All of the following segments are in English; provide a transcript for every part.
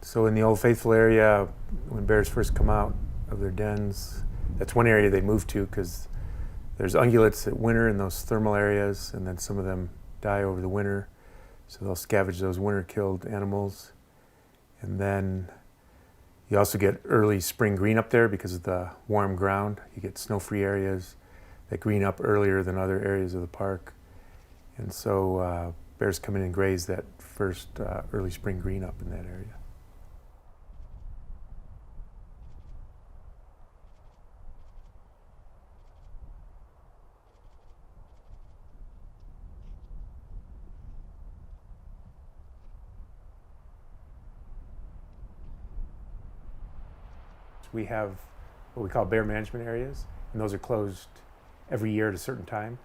So in the Old Faithful area, when bears first come out of their dens, that's one area they move to because there's ungulates that winter in those thermal areas, and then some of them die over the winter. So they'll scavenge those winter-killed animals. And then you also get early spring green up there because of the warm ground. You get snow-free areas that green up earlier than other areas of the park. And so bears come in and graze that first early spring green up in that area. We have what we call bear management areas, and those are closed every year at a certain time.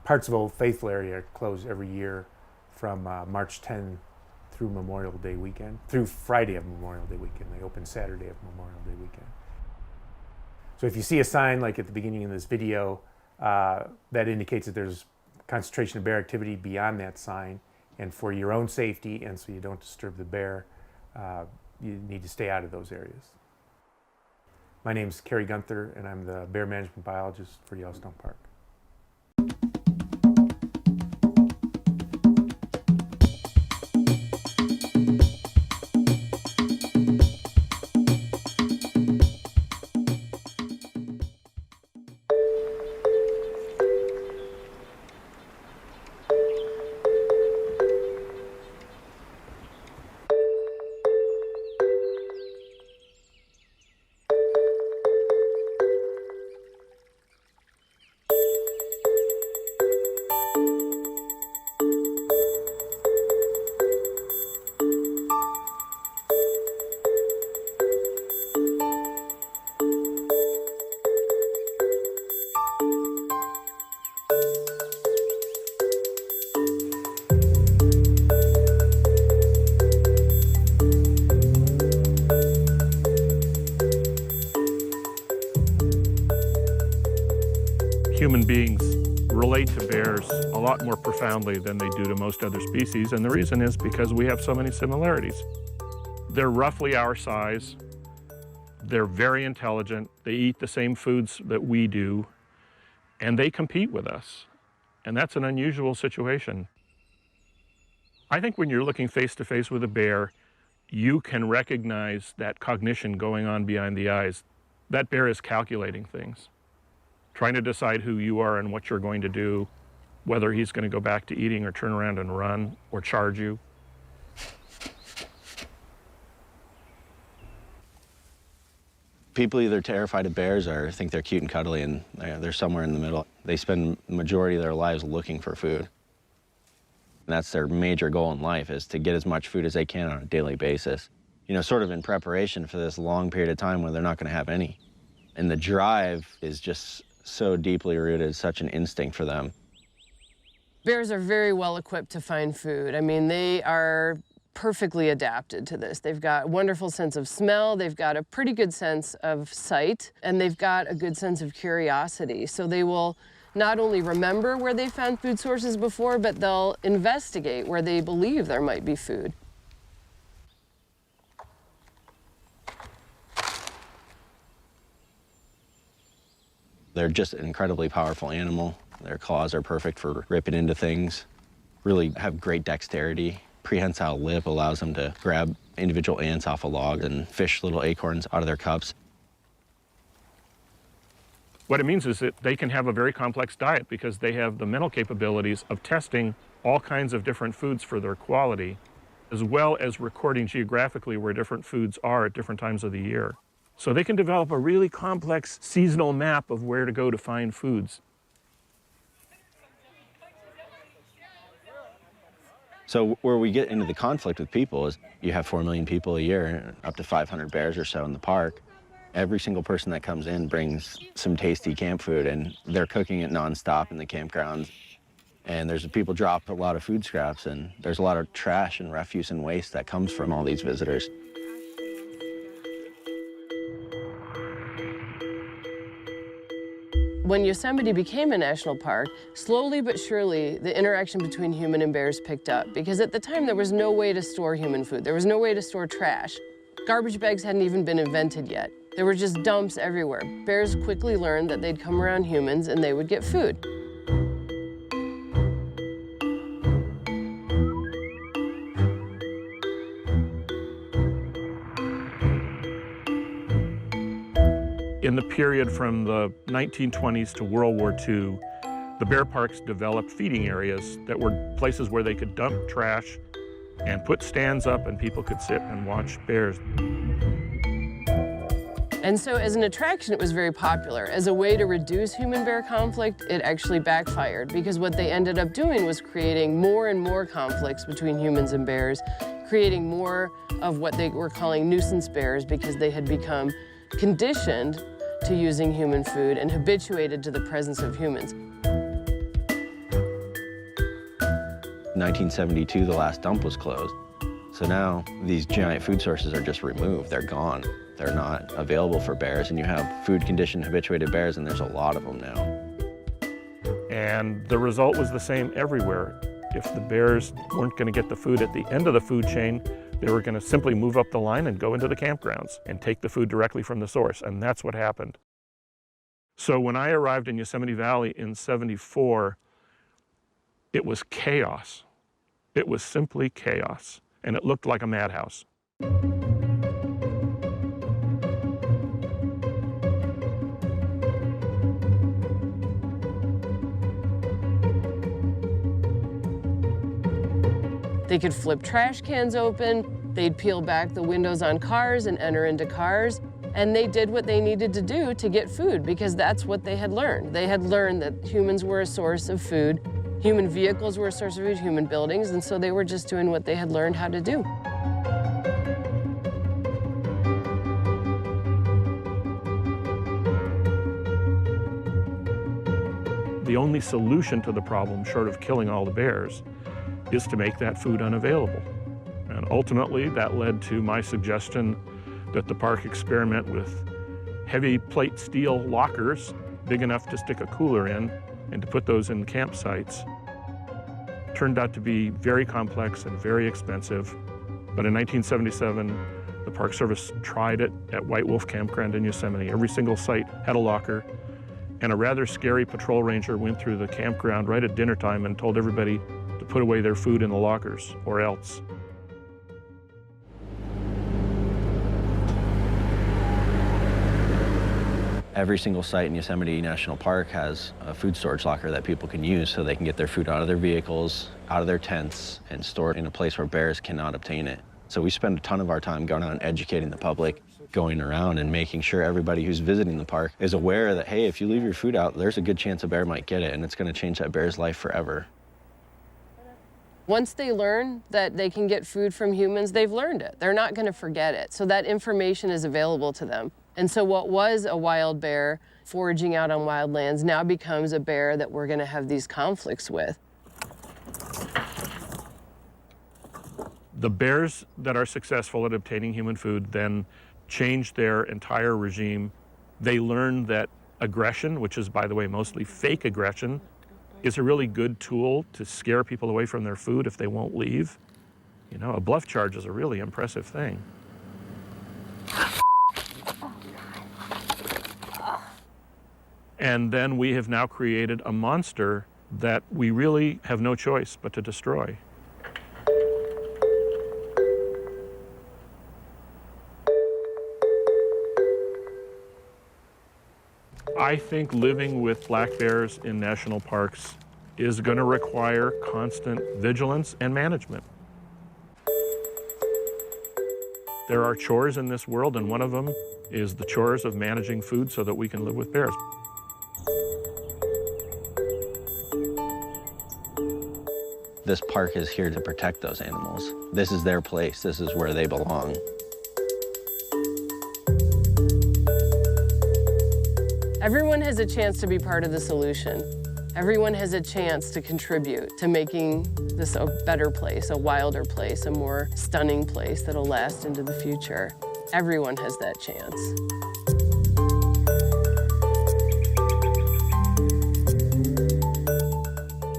Parts of Old Faithful area are closed every year from March 10 through Memorial Day weekend, through Friday of Memorial Day weekend. They open Saturday of Memorial Day weekend. So if you see a sign like at the beginning of this video, that indicates that there's concentration of bear activity beyond that sign, and for your own safety and so you don't disturb the bear, you need to stay out of those areas. My name is Kerry Gunther, and I'm the bear management biologist for Yellowstone Park. Human beings relate to bears a lot more profoundly than they do to most other species, and the reason is because we have so many similarities. They're roughly our size, they're very intelligent, they eat the same foods that we do, and they compete with us, and that's an unusual situation. I think when you're looking face to face with a bear, you can recognize that cognition going on behind the eyes. That bear is calculating things, trying to decide who you are and what you're going to do, whether he's going to go back to eating or turn around and run or charge you. People either terrified of bears or think they're cute and cuddly, and they're somewhere in the middle. They spend the majority of their lives looking for food. And that's their major goal in life, is to get as much food as they can on a daily basis. You know, sort of in preparation for this long period of time where they're not going to have any. And the drive is just so deeply rooted, such an instinct for them. Bears are very well equipped to find food. I mean, they are perfectly adapted to this. They've got a wonderful sense of smell, they've got a pretty good sense of sight, and they've got a good sense of curiosity. So they will not only remember where they found food sources before, but they'll investigate where they believe there might be food. They're just an incredibly powerful animal. Their claws are perfect for ripping into things, really have great dexterity. Prehensile lip allows them to grab individual ants off a log and fish little acorns out of their cups. What it means is that they can have a very complex diet because they have the mental capabilities of testing all kinds of different foods for their quality, as well as recording geographically where different foods are at different times of the year. So they can develop a really complex seasonal map of where to go to find foods. So where we get into the conflict with people is you have 4 million people a year, up to 500 bears or so in the park. Every single person that comes in brings some tasty camp food, and they're cooking it nonstop in the campgrounds. And there's people drop a lot of food scraps, and there's a lot of trash and refuse and waste that comes from all these visitors. When Yosemite became a national park, slowly but surely, the interaction between human and bears picked up, because at the time there was no way to store human food. There was no way to store trash. Garbage bags hadn't even been invented yet. There were just dumps everywhere. Bears quickly learned that they'd come around humans and they would get food. In the period from the 1920s to World War II, the bear parks developed feeding areas that were places where they could dump trash and put stands up and people could sit and watch bears. And so as an attraction, it was very popular. As a way to reduce human-bear conflict, it actually backfired, because what they ended up doing was creating more and more conflicts between humans and bears, creating more of what they were calling nuisance bears, because they had become conditioned to using human food and habituated to the presence of humans. 1972, the last dump was closed. So now these giant food sources are just removed. They're gone. They're not available for bears, and you have food-conditioned, habituated bears, and there's a lot of them now. And the result was the same everywhere. If the bears weren't going to get the food at the end of the food chain, they were going to simply move up the line and go into the campgrounds and take the food directly from the source, and that's what happened. So when I arrived in Yosemite Valley in '74, it was chaos. It was simply chaos, and it looked like a madhouse. They could flip trash cans open, they'd peel back the windows on cars and enter into cars, and they did what they needed to do to get food, because that's what they had learned. They had learned that humans were a source of food, human vehicles were a source of food, human buildings, and so they were just doing what they had learned how to do. The only solution to the problem, short of killing all the bears, is to make that food unavailable. And ultimately, that led to my suggestion that the park experiment with heavy plate steel lockers, big enough to stick a cooler in, and to put those in campsites. Turned out to be very complex and very expensive. But in 1977, the Park Service tried it at White Wolf Campground in Yosemite. Every single site had a locker, and a rather scary patrol ranger went through the campground right at dinner time and told everybody to put away their food in the lockers, or else. Every single site in Yosemite National Park has a food storage locker that people can use so they can get their food out of their vehicles, out of their tents, and store it in a place where bears cannot obtain it. So we spend a ton of our time going out and educating the public, going around and making sure everybody who's visiting the park is aware that, hey, if you leave your food out, there's a good chance a bear might get it, and it's going to change that bear's life forever. Once they learn that they can get food from humans, they've learned it. They're not going to forget it. So that information is available to them. And so what was a wild bear foraging out on wild lands now becomes a bear that we're going to have these conflicts with. The bears that are successful at obtaining human food then change their entire regime. They learn that aggression, which is, by the way, mostly fake aggression, is a really good tool to scare people away from their food if they won't leave. You know, a bluff charge is a really impressive thing. And then we have now created a monster that we really have no choice but to destroy. I think living with black bears in national parks is going to require constant vigilance and management. There are chores in this world, and one of them is the chores of managing food so that we can live with bears. This park is here to protect those animals. This is their place. This is where they belong. Everyone has a chance to be part of the solution. Everyone has a chance to contribute to making this a better place, a wilder place, a more stunning place that'll last into the future. Everyone has that chance.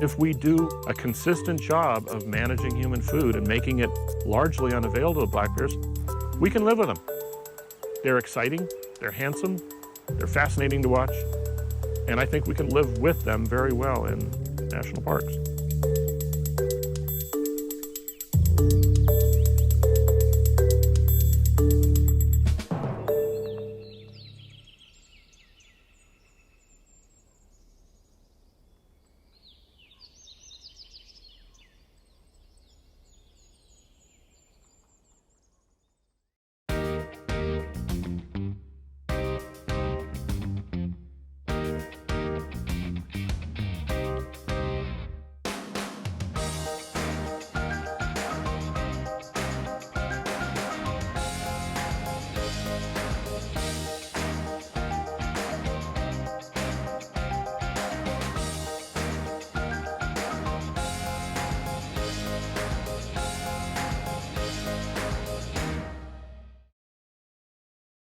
If we do a consistent job of managing human food and making it largely unavailable to black bears, we can live with them. They're exciting, they're handsome, they're fascinating to watch, and I think we can live with them very well in national parks.